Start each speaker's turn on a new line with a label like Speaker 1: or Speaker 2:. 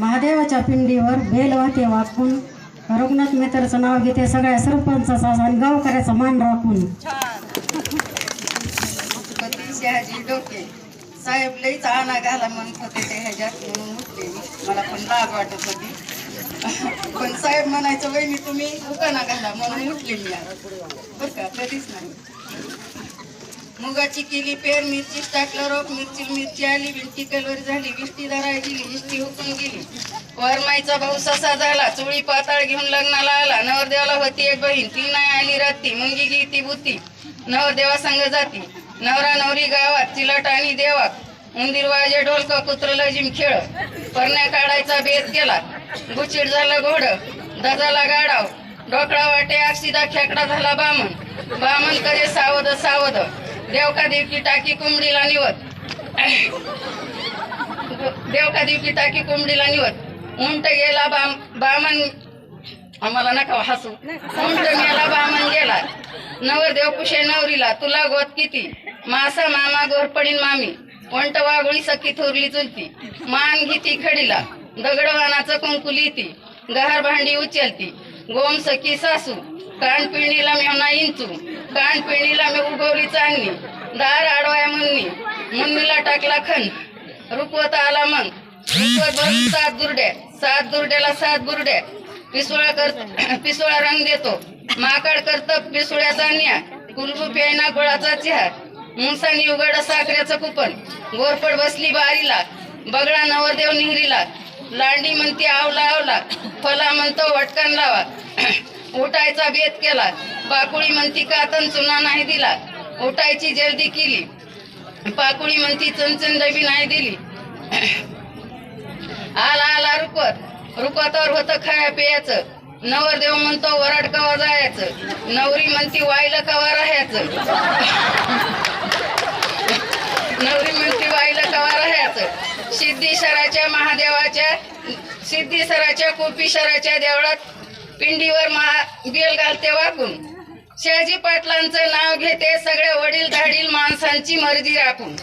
Speaker 1: महादेवाच्या पिंडीवर बेल वाहते वाकून रघुनाथ मेहताचं नाव घेते सगळ्या सरपंचाचा आणि गावकऱ्याचा मान राखून.
Speaker 2: शहाजी डोके साहेब लईच आणा घाला म्हणत होते ते ह्याच्यात म्हणून उठले. मला पण लाज वाटत होती पण साहेब म्हणायचं वहिनी तुम्ही दुकाना घाला म्हणून उठले मी बरं का कधीच नाही. मुगाची केली पेर मिरची टाकलं रोप मिरची आली विष्टी कलवरी झाली विष्टी धराय गेली इष्टी हुकून गेली. वरमाईचा भाऊ ससा झाला चोळी पाताळ घेऊन लग्नाला आला. नवरदेवाला होती एक बहीण ती नाही आली राती मुंगी गी बुती नवरदेवा संग जाती. नवरा नवरी गावात चिलट आणि देवात उंदीर वाजे ढोलक कुत्र लजिम खेळ. परण्या काढायचा बेत केला गुचिड झालं घोड दजाला गाडाव डोकळा वाटे आक्षिदा खेकडा झाला बामण करे सावध सावध. देवका देवकी टाकी कोंबडीला निवत देवका देवकी टाकी कोंबडीला निवत. उंट गेला बामण आम्हाला नका हसू. उंट गेला बामण गेला. नवरदेव कुशे नवरीला तुला गोत किती मासा मामा गोरपडीन मामी. उंट वागुळी सखी थोरली चुलती मान घेती खडीला दगडवानाचं कुंकुली ती गहार भांडी उचलती. गोम सखी सासू कान पिणीला मेवना इंचू कान पिणीला मी उगवली चांगली. दार आडवाया मुन्नीला टाकला खन रुपवत आला मग रुपवत भरून सात दुर्ड्याला 7 बुरड्या. पिसोळा रंग देतो माकड करत पिसोळ्याचा न्या. कुलबू प्यायना गोळाचा चहा मुंसानी उघड साखरेचं कुपन. गोरपड बसली बारीला बगडा नवरदेव निहरीला. लांडी म्हणती आवला आवला फला म्हणतो वटकन लावा. उठायचा बेत केला पाकुळी म्हणती कातन चुना नाही दिला. उठायची जल्दी केली पाकुळी म्हणती चणचण डबी नाही दिली. आला रुपवतावर होतं खाया पेयाचं. नवरदेव म्हणतो वराड कवा जायचं. नवरी म्हणती वाईला कवा राहायचं. नवरी म्हणती वाईला कवा राहायचं. सिद्धेश्वराच्या महादेवाच्या सिद्धेश्वराच्या कोपीश्वराच्या देवळात पिंडीवर बेल घालते वाकून. शहाजी पाटलांचं नाव घेते सगळे वडील धाडील माणसांची मर्जी राखून.